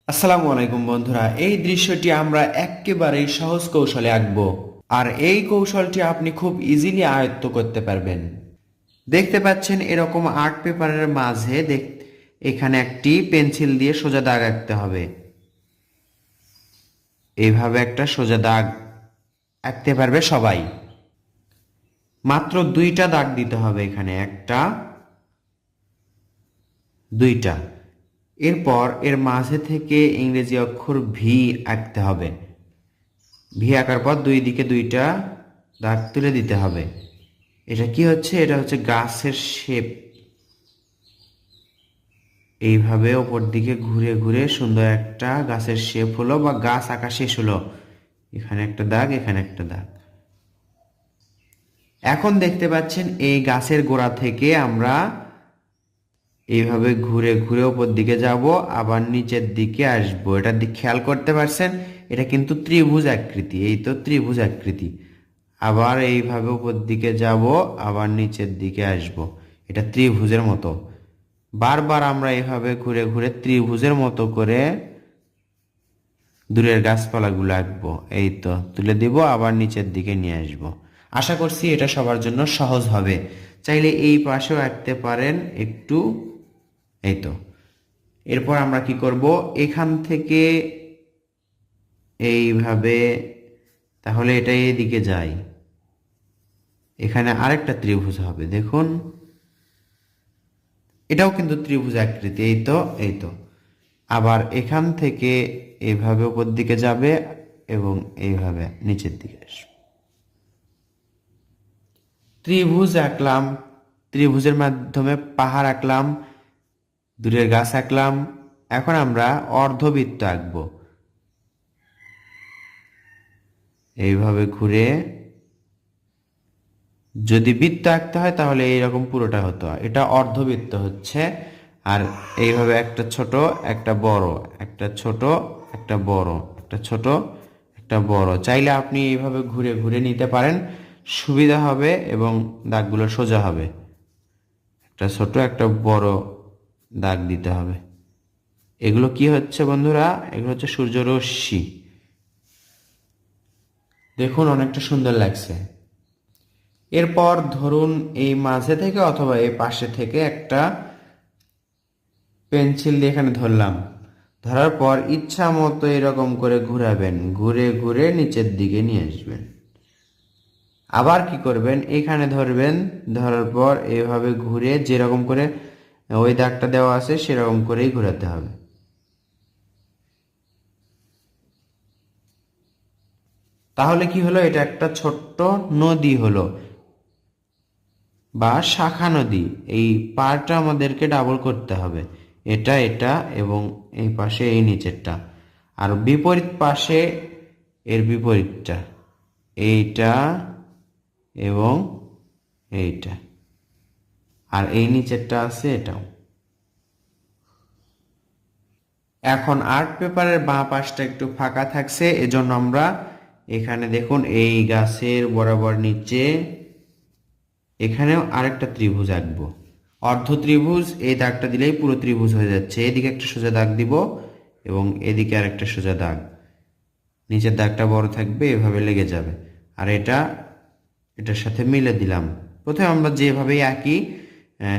আসসালামু আলাইকুম বন্ধুরা, এই দৃশ্যটি আমরা একেবারেই সহজ কৌশলে আঁকবো। আর এই কৌশলটি আপনি খুব ইজিলি আয়ত্ত করতে পারবেন। দেখতে পাচ্ছেন এরকম আর্ট পেপারের মাঝে এখানে একটি পেন্সিল দিয়ে সোজা দাগ আঁকতে হবে। এইভাবে একটা সোজা দাগ আঁকতে পারবে সবাই। মাত্র দুইটা দাগ দিতে হবে, এখানে একটা, দুইটা। এরপর এর মাঝে থেকে ইংরেজি অক্ষর ভি আঁকতে হবে। ভি আঁকার পর দুই দিকে দুইটা দাগ তুলে দিতে হবে। এটা কি হচ্ছে? এটা হচ্ছে গাছের শেপ। এইভাবে ওপর দিকে ঘুরে ঘুরে সুন্দর একটা গাছের শেপ হলো, বা গাছ আঁকা শেষ হলো। এখানে একটা দাগ, এখানে একটা দাগ। এখন দেখতে পাচ্ছেন এই গাছের গোড়া থেকে আমরা এইভাবে ঘুরে ঘুরে ওপর দিকে যাব, আবার নিচের দিকে আসবো। এটার দিক খেয়াল করতে পারছেন? এটা কিন্তু ত্রিভুজ আকৃতি। এই তো ত্রিভুজ আকৃতি। আবার এইভাবে উপর দিকে যাব, আবার নিচের দিকে আসব। এটা ত্রিভুজের মতো। বারবার আমরা এইভাবে ঘুরে ঘুরে ত্রিভুজের মতো করে দূরের গাছপালাগুলো আঁকবো। এই তো তুলে দিব, আবার নিচের দিকে নিয়ে আসব। আশা করছি এটা সবার জন্য সহজ হবে। চাইলে এই পাশেও আঁকতে পারেন একটু। এই তো। এরপর আমরা কি করব? এখান থেকে এইভাবে, তাহলে এটা এইদিকে যায়। এখানে আরেকটা ত্রিভুজ হবে, দেখুন। এটাও কিন্তু ত্রিভুজ আকৃতি। এই তো, এই তো। আবার এখান থেকে এইভাবে উপর দিকে যাবে এবং এইভাবে নিচের দিকে আসবে। ত্রিভুজ আঁকলাম, ত্রিভুজের মাধ্যমে পাহাড় আঁকলাম, দূরের গাছ আঁকলাম। এখন আমরা অর্ধবৃত্ত আঁকবো। এইভাবে ঘুরে, যদি বৃত্ত আঁকতে হয় তাহলে এইরকম পুরোটা হতো। এটা অর্ধবৃত্ত হচ্ছে। আর এইভাবে একটা ছোট, একটা বড়, একটা ছোট, একটা বড়, একটা ছোট, একটা বড়। চাইলে আপনি এইভাবে ঘুরে ঘুরে নিতে পারেন, সুবিধা হবে এবং দাগগুলো সোজা হবে। একটা ছোট, একটা বড় দাগ দিতে হবে। এগুলো কি হচ্ছে বন্ধুরা? এগুলো হচ্ছে সূর্য রশ্মি। দেখুন, অনেকটা সুন্দর লাগছে। এরপর ধরুন এই মাঝে থেকে অথবা এই পাশে থেকে একটা পেন্সিল দিয়ে এখানে ধরলাম। ধরার পর ইচ্ছা মতো এরকম করে ঘুরাবেন, ঘুরে ঘুরে নিচের দিকে নিয়ে আসবেন। আবার কি করবেন? এখানে ধরবেন, ধরার পর এইভাবে ঘুরে যেরকম করে ওই দাগটা দেওয়া আছে সেরকম করেই ঘোরাতে হবে। তাহলে কি হলো? এটা একটা ছোট্ট নদী হলো, বা শাখা নদী। এই পারটা আমাদেরকে ডাবল করতে হবে। এটা, এটা এবং এই পাশে এই নিচেরটা। আর বিপরীত পাশে এর বিপরীতটা, এইটা এবং এইটা। আর এই নিচেরটা আছে এটাও। এখন আর্ট পেপারের বাঁ পাশটা একটু ফাঁকা থাকছে, এজন্য আমরা এখানে দেখুন এই গাছের বরাবর নিচে এখানেও আরেকটা ত্রিভুজ আঁকবো। অর্ধ ত্রিভুজ। এই দাগটা দিলেই পুরো ত্রিভুজ হয়ে যাচ্ছে। এদিকে একটা সোজা দাগ দিব এবং এদিকে আরেকটা সোজা দাগ। নিচের দাগটা বড় থাকবে, এভাবে লেগে যাবে। আর এটা এটার সাথে মিলে দিলাম। প্রথমে আমরা যেভাবেই আঁকি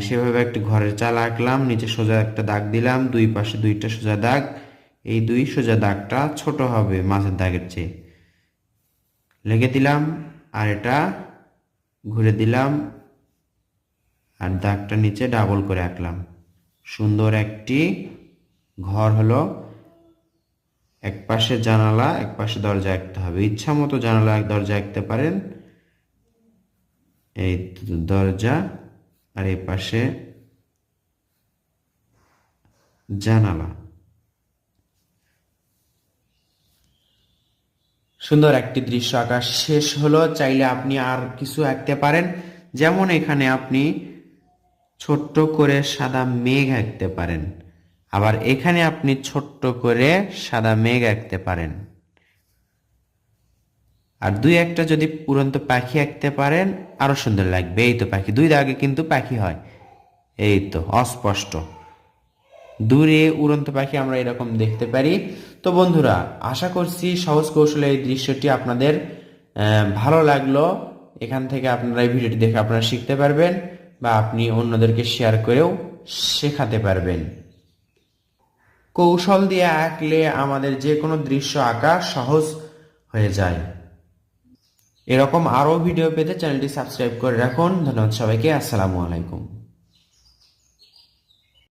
সেভাবে একটা ঘরের চাল আঁকলাম, নিচে সোজা একটা দাগ দিলাম, দুই পাশে দুইটা সোজা দাগ। এই দুই সোজা দাগটা ছোট হবে মাঝের দাগের চেয়ে, লেগে দিলাম। আর এটা ঘুরে দিলাম, আর দাগটা নিচে ডাবল করে আঁকলাম। সুন্দর একটি ঘর হলো। এক পাশে জানালা, এক পাশে দরজা আঁকতে হবে। ইচ্ছা মতো জানালা দরজা আঁকতে পারেন। এই দরজা, আর এই পাশে জানালা। সুন্দর একটি দৃশ্য আঁকা শেষ হলো। চাইলে আপনি আর কিছু আঁকতে পারেন। যেমন এখানে আপনি ছোট্ট করে সাদা মেঘ আঁকতে পারেন। আবার এখানে আপনি ছোট্ট করে সাদা মেঘ আঁকতে পারেন। আর দুই একটা যদি উড়ন্ত পাখি আঁকতে পারেন আরো সুন্দর লাগবে। এই তো পাখি, দুই দাগে কিন্তু পাখি হয়। এই তো অস্পষ্ট। দূরে উড়ন্ত পাখি আমরা এরকম দেখতে পারি। তো বন্ধুরা, আশা করছি সহজ কৌশলে এই দৃশ্যটি আপনাদের ভালো লাগলো। এখান থেকে আপনারা এই ভিডিওটি দেখে আপনারা শিখতে পারবেন বা আপনি অন্যদেরকে শেয়ার করেও শেখাতে পারবেন। কৌশল দিয়ে আঁকলে আমাদের যে কোনো দৃশ্য আঁকা সহজ হয়ে যায়। এরকম আরও ভিডিও পেতে চ্যানেলটি সাবস্ক্রাইব করে রাখুন। ধন্যবাদ সবাইকে। আসসালামু আলাইকুম।